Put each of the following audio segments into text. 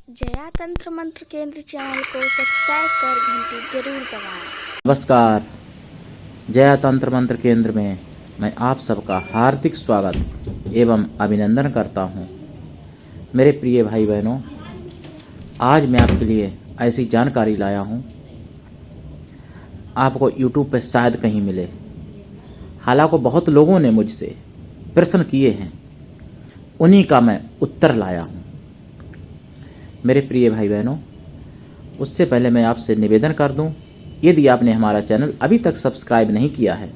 जया तंत्र मंत्र केंद्र चैनल को सब्सक्राइब कर घंटी जरूर दबाएं। नमस्कार। जया तंत्र मंत्र केंद्र में मैं आप सबका हार्दिक स्वागत एवं अभिनंदन करता हूं। मेरे प्रिय भाई बहनों, आज मैं आपके लिए ऐसी जानकारी लाया हूं, आपको YouTube पर शायद कहीं मिले। हालांकि बहुत लोगों ने मुझसे प्रश्न किए हैं, उन्हीं का मैं उत्तर लाया हूं। मेरे प्रिय भाई बहनों, उससे पहले मैं आपसे निवेदन कर दूं, यदि आपने हमारा चैनल अभी तक सब्सक्राइब नहीं किया है,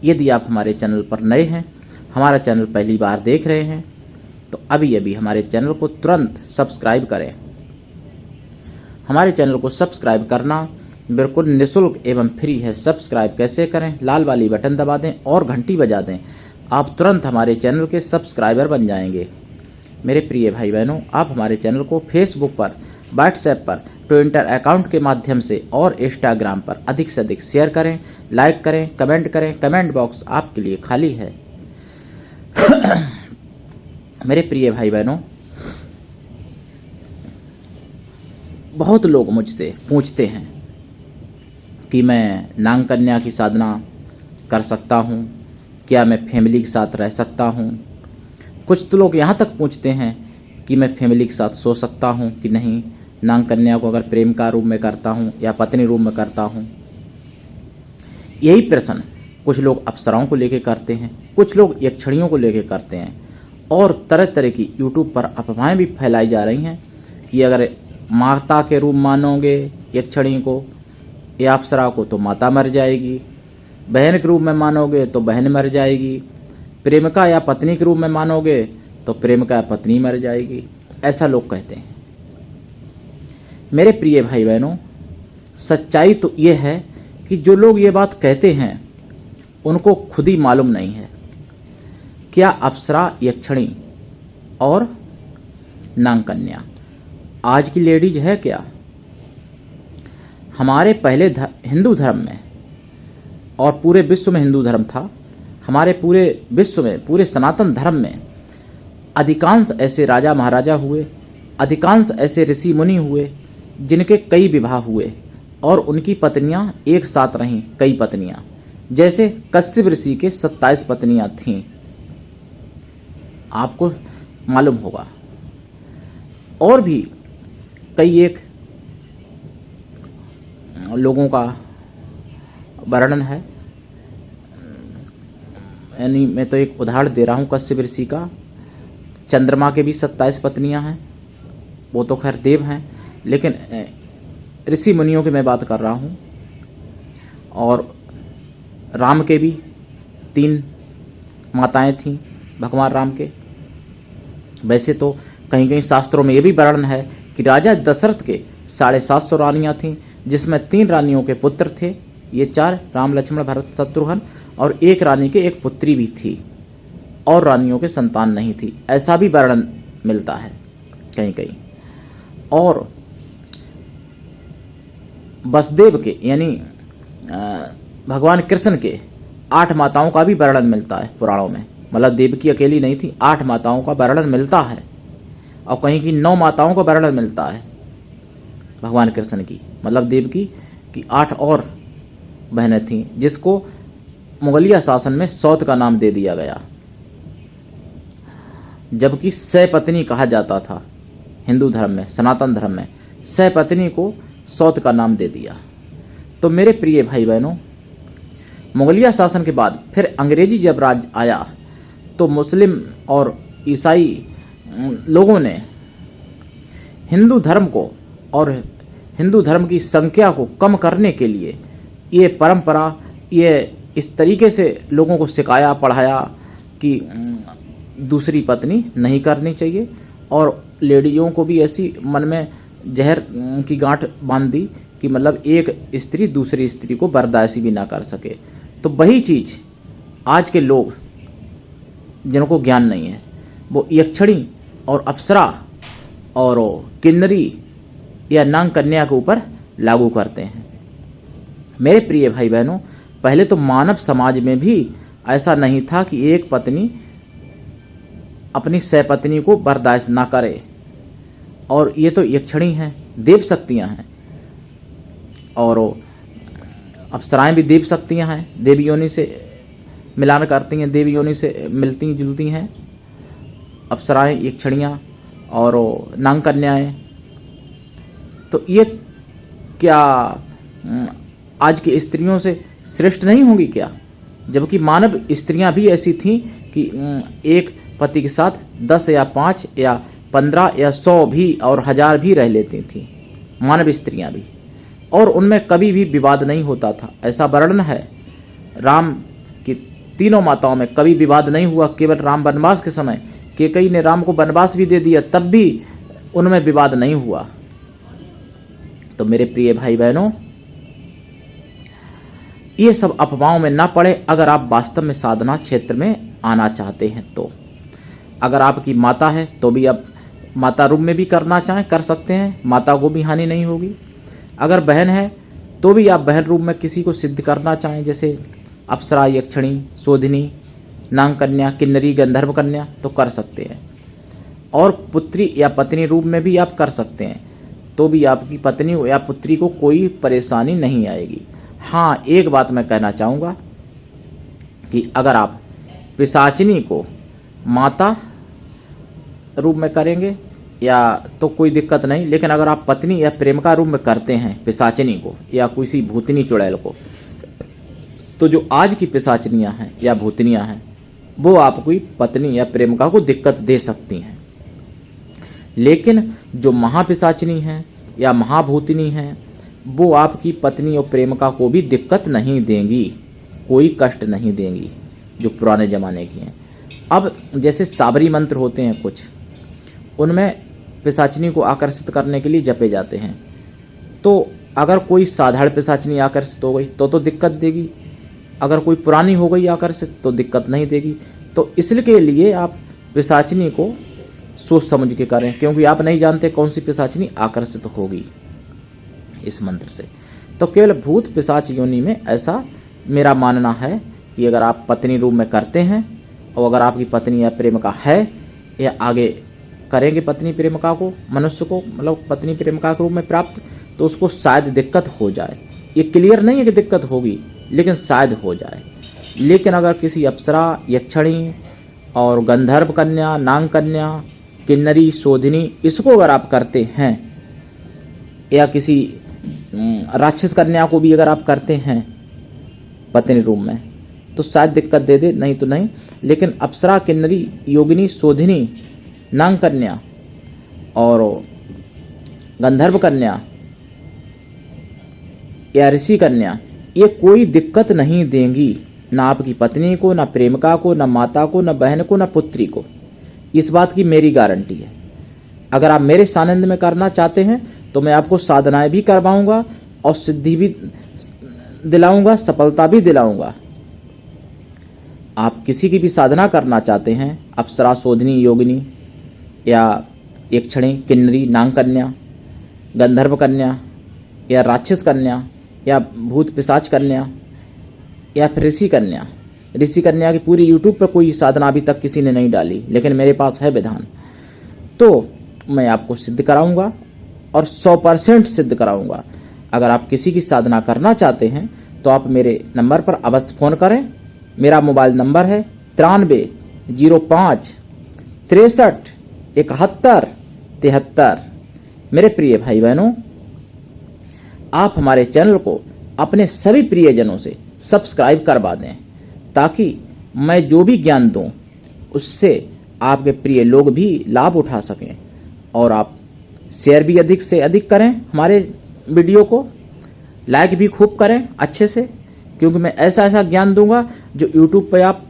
यदि आप हमारे चैनल पर नए हैं, हमारा चैनल पहली बार देख रहे हैं, तो अभी हमारे चैनल को तुरंत सब्सक्राइब करें। हमारे चैनल को सब्सक्राइब करना बिल्कुल निःशुल्क एवं फ्री है। सब्सक्राइब कैसे करें? लाल वाली बटन दबा दें और घंटी बजा दें, आप तुरंत हमारे चैनल के सब्सक्राइबर बन जाएंगे। मेरे प्रिय भाई बहनों, आप हमारे चैनल को फेसबुक पर, व्हाट्सएप पर, ट्विटर अकाउंट के माध्यम से और इंस्टाग्राम पर अधिक से अधिक शेयर करें, लाइक करें, कमेंट करें। कमेंट बॉक्स आपके लिए खाली है। मेरे प्रिय भाई बहनों, बहुत लोग मुझसे पूछते हैं कि मैं नाग कन्या की साधना कर सकता हूँ, क्या मैं फैमिली के साथ रह सकता हूँ। कुछ तो लोग यहाँ तक पूछते हैं कि मैं फैमिली के साथ सो सकता हूँ कि नहीं, नाग कन्या को अगर प्रेम का रूप में करता हूँ या पत्नी रूप में करता हूँ। यही प्रश्न कुछ लोग अप्सराओं को लेकर करते हैं, कुछ लोग यक्षिणियों को लेकर करते हैं, और तरह तरह की यूट्यूब पर अफवाहें भी फैलाई जा रही हैं कि अगर माता के रूप मानोगे यक्षिणी को या अप्सरा को तो माता मर जाएगी, बहन के रूप में मानोगे तो बहन मर जाएगी, प्रेमिका या पत्नी के रूप में मानोगे तो प्रेमिका या पत्नी मर जाएगी, ऐसा लोग कहते हैं। मेरे प्रिय भाई बहनों, सच्चाई तो ये है कि जो लोग ये बात कहते हैं उनको खुद ही मालूम नहीं है क्या अप्सरा, यक्षिणी और नाग कन्या आज की लेडीज है क्या। हमारे पहले हिंदू धर्म में और पूरे विश्व में हिंदू धर्म था, हमारे पूरे विश्व में, पूरे सनातन धर्म में अधिकांश ऐसे राजा महाराजा हुए, अधिकांश ऐसे ऋषि मुनि हुए जिनके कई विवाह हुए और उनकी पत्नियां एक साथ रहीं, कई पत्नियां। जैसे कश्यप ऋषि के 27 पत्नियां थीं, आपको मालूम होगा। और भी कई एक लोगों का वर्णन है, यानी मैं तो एक उदाहरण दे रहा हूँ कश्यप ऋषि का। चंद्रमा के भी 27 पत्नियां हैं, वो तो खैर देव हैं, लेकिन ऋषि मुनियों की मैं बात कर रहा हूँ। और राम के भी 3 माताएं थीं, भगवान राम के। वैसे तो कहीं कहीं शास्त्रों में ये भी वर्णन है कि राजा दशरथ के 750 रानियां थीं, जिसमें 3 रानियों के पुत्र थे, ये 4 राम लक्ष्मण भरत शत्रुघ्न, और एक रानी के एक पुत्री भी थी और रानियों के संतान नहीं थी, ऐसा भी वर्णन मिलता है कहीं कहीं। और वसुदेव के यानी भगवान कृष्ण के 8 माताओं का भी वर्णन मिलता है पुराणों में, मतलब देव की अकेली नहीं थी, 8 माताओं का वर्णन मिलता है। और कहीं की 9 माताओं का वर्णन मिलता है भगवान कृष्ण की, मतलब देव की 8 और बहनें थीं, जिसको मुगलिया शासन में सौत का नाम दे दिया गया, जबकि सैपत्नी कहा जाता था हिंदू धर्म में, सनातन धर्म में सैपत्नी को सौत का नाम दे दिया। तो मेरे प्रिय भाई बहनों, मुगलिया शासन के बाद फिर अंग्रेजी जब राज आया तो मुस्लिम और ईसाई लोगों ने हिंदू धर्म को और हिंदू धर्म की संख्या को कम करने के लिए ये परंपरा, ये इस तरीके से लोगों को सिखाया, पढ़ाया कि दूसरी पत्नी नहीं करनी चाहिए, और लेडियों को भी ऐसी मन में जहर की गांठ बांध दी कि मतलब एक स्त्री दूसरी स्त्री को बर्दाश्त भी ना कर सके। तो वही चीज़ आज के लोग जिनको ज्ञान नहीं है वो यक्षिणी और अप्सरा और किन्नरी या नाग कन्या के ऊपर लागू करते हैं। मेरे प्रिय भाई बहनों, पहले तो मानव समाज में भी ऐसा नहीं था कि एक पत्नी अपनी सहपत्नी को बर्दाश्त ना करे और ये तो यक्षणी हैं, देव शक्तियाँ हैं, और अप्सराएं भी देव शक्तियाँ हैं, देवी योनि से मिलान करती हैं, देवी योनि से मिलती जुलती हैं अप्सराएं, यक्षणियाँ और नाग कन्याएं। तो ये क्या आज की स्त्रियों से श्रेष्ठ नहीं होंगी क्या? जबकि मानव स्त्रियां भी ऐसी थीं कि एक पति के साथ 10 या 5 या 15 या 100 भी और 1000 भी रह लेती थीं, मानव स्त्रियां भी, और उनमें कभी भी विवाद नहीं होता था। ऐसा वर्णन है राम की तीनों माताओं में कभी विवाद नहीं हुआ। केवल राम वनवास के समय कैकेयी ने राम को वनवास भी दे दिया, तब भी उनमें विवाद नहीं हुआ। तो मेरे प्रिय भाई बहनों, ये सब अफवाहों में ना पड़े अगर आप वास्तव में साधना क्षेत्र में आना चाहते हैं तो। अगर आपकी माता है तो भी आप माता रूप में भी करना चाहें कर सकते हैं, माता को भी हानि नहीं होगी। अगर बहन है तो भी आप बहन रूप में किसी को सिद्ध करना चाहें, जैसे अप्सरा, यक्षिणी, शोधिनी, नाग कन्या, किन्नरी, गंधर्व कन्या, तो कर सकते हैं। और पुत्री या पत्नी रूप में भी आप कर सकते हैं, तो भी आपकी पत्नी या पुत्री को कोई परेशानी नहीं आएगी। हाँ, एक बात मैं कहना चाहूँगा कि अगर आप पिशाचिनी को माता रूप में करेंगे या तो कोई दिक्कत नहीं, लेकिन अगर आप पत्नी या प्रेमिका रूप में करते हैं पिशाचिनी को या किसी भूतनी चुड़ैल को, तो जो आज की पिशाचिनियाँ हैं या भूतनियाँ हैं वो आपकी पत्नी या प्रेमिका को दिक्कत दे सकती हैं। लेकिन जो महापिशाचिनी हैं या महाभूतनी हैं वो आपकी पत्नी और प्रेमिका को भी दिक्कत नहीं देंगी, कोई कष्ट नहीं देंगी, जो पुराने ज़माने की हैं। अब जैसे साबरी मंत्र होते हैं कुछ, उनमें पिशाचिनी को आकर्षित करने के लिए जपे जाते हैं। तो अगर कोई साधारण पिशाचिनी आकर्षित हो गई तो दिक्कत देगी, अगर कोई पुरानी हो गई आकर्षित तो दिक्कत नहीं देगी। तो इसके लिए आप पिशाचिनी को सोच समझ के करें, क्योंकि आप नहीं जानते कौन सी पिशाचिनी आकर्षित होगी इस मंत्र से। तो केवल भूत पिशाच योनि में ऐसा मेरा मानना है कि अगर आप पत्नी रूप में करते हैं और अगर आपकी पत्नी या प्रेमिका है या आगे करेंगे पत्नी प्रेमिका को, मनुष्य को मतलब पत्नी प्रेमिका के रूप में प्राप्त, तो उसको शायद दिक्कत हो जाए। ये क्लियर नहीं है कि दिक्कत होगी, लेकिन शायद हो जाए। लेकिन अगर किसी अप्सरा, यक्षिणी और गंधर्व कन्या, नाग कन्या, किन्नरी, शोधिनी, इसको अगर आप करते हैं या किसी राक्षस कन्या को भी अगर आप करते हैं पत्नी रूप में, तो शायद दिक्कत दे दे, नहीं तो नहीं। लेकिन अप्सरा, किन्नरी, योगिनी, शोधिनी, नाग कन्या और गंधर्व कन्या या ऋषि कन्या, ये कोई दिक्कत नहीं देंगी, ना आपकी पत्नी को, ना प्रेमिका को, ना माता को, ना बहन को, ना पुत्री को। इस बात की मेरी गारंटी है। अगर आप मेरे सानिध्य में करना चाहते हैं तो मैं आपको साधनाएं भी करवाऊंगा और सिद्धि भी दिलाऊंगा, सफलता भी दिलाऊंगा। आप किसी की भी साधना करना चाहते हैं, अप्सरा, शोधिनी, योगिनी या यक्षिणी, किन्नरी, नाग कन्या, गंधर्व कन्या या राक्षस कन्या या भूत पिशाच कन्या या फिर ऋषि कन्या। ऋषि कन्या की पूरी यूट्यूब पर कोई साधना अभी तक किसी ने नहीं डाली, लेकिन मेरे पास है विधान, तो मैं आपको सिद्ध कराऊंगा और 100% सिद्ध कराऊंगा। अगर आप किसी की साधना करना चाहते हैं तो आप मेरे नंबर पर अवश्य फ़ोन करें। मेरा मोबाइल नंबर है 93 05 63 71 73। मेरे प्रिय भाई बहनों, आप हमारे चैनल को अपने सभी प्रियजनों से सब्सक्राइब करवा दें, ताकि मैं जो भी ज्ञान दूं उससे आपके प्रिय लोग भी लाभ उठा सकें। और आप शेयर भी अधिक से अधिक करें हमारे वीडियो को, लाइक भी खूब करें अच्छे से, क्योंकि मैं ऐसा ऐसा ज्ञान दूंगा जो यूट्यूब पे आप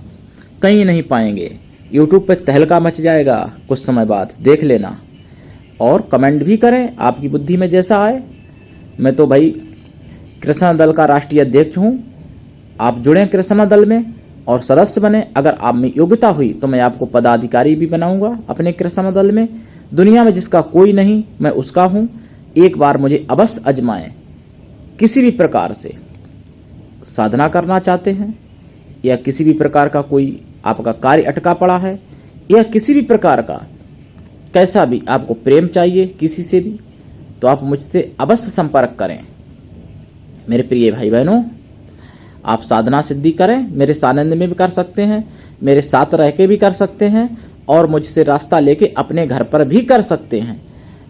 कहीं नहीं पाएंगे। यूट्यूब पे तहलका मच जाएगा कुछ समय बाद, देख लेना। और कमेंट भी करें आपकी बुद्धि में जैसा आए। मैं तो भाई कृष्णा दल का राष्ट्रीय अध्यक्ष हूँ, आप जुड़ें कृष्णा दल में और सदस्य बने। अगर आप में योग्यता हुई तो मैं आपको पदाधिकारी भी बनाऊंगा अपने कृष्णा दल में। दुनिया में जिसका कोई नहीं, मैं उसका हूँ। एक बार मुझे अवश्य आजमाएं। किसी भी प्रकार से साधना करना चाहते हैं या किसी भी प्रकार का कोई आपका कार्य अटका पड़ा है या किसी भी प्रकार का कैसा भी आपको प्रेम चाहिए किसी से भी, तो आप मुझसे अवश्य संपर्क करें। मेरे प्रिय भाई बहनों, आप साधना सिद्धि करें, मेरे सानिध्य में भी कर सकते हैं, मेरे साथ रह के भी कर सकते हैं, और मुझसे रास्ता लेके अपने घर पर भी कर सकते हैं।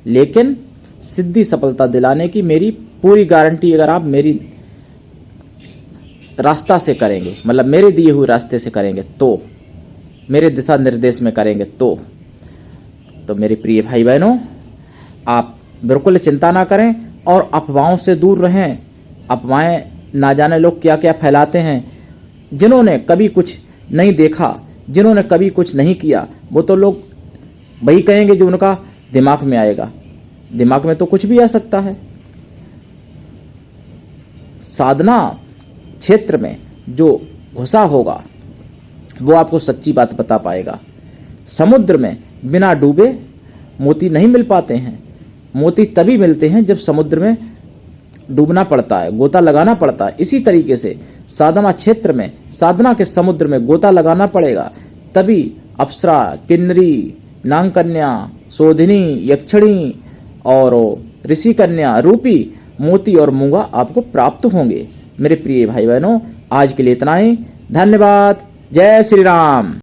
लेकिन सिद्धि सफलता दिलाने की मेरी पूरी गारंटी, अगर आप मेरी रास्ता से करेंगे, मतलब मेरे दिए हुए रास्ते से करेंगे, तो मेरे दिशा निर्देश में करेंगे तो मेरे प्रिय भाई बहनों, आप बिल्कुल चिंता ना करें और अफवाहों से दूर रहें। अफवाहें ना जाने लोग क्या क्या फैलाते हैं। जिन्होंने कभी कुछ नहीं देखा, जिन्होंने कभी कुछ नहीं किया, वो तो लोग वही कहेंगे जो उनका दिमाग में आएगा। दिमाग में तो कुछ भी आ सकता है। साधना क्षेत्र में जो घुसा होगा वो आपको सच्ची बात बता पाएगा। समुद्र में बिना डूबे मोती नहीं मिल पाते हैं। मोती तभी मिलते हैं जब समुद्र में डूबना पड़ता है, गोता लगाना पड़ता है। इसी तरीके से साधना क्षेत्र में, साधना के समुद्र में गोता लगाना पड़ेगा, तभी अप्सरा, किन्नरी, नागकन्या, शोधिनी, यक्षिणी और ऋषि कन्या रूपी मोती और मूंगा आपको प्राप्त होंगे। मेरे प्रिय भाई बहनों, आज के लिए इतना ही। धन्यवाद। जय श्री राम।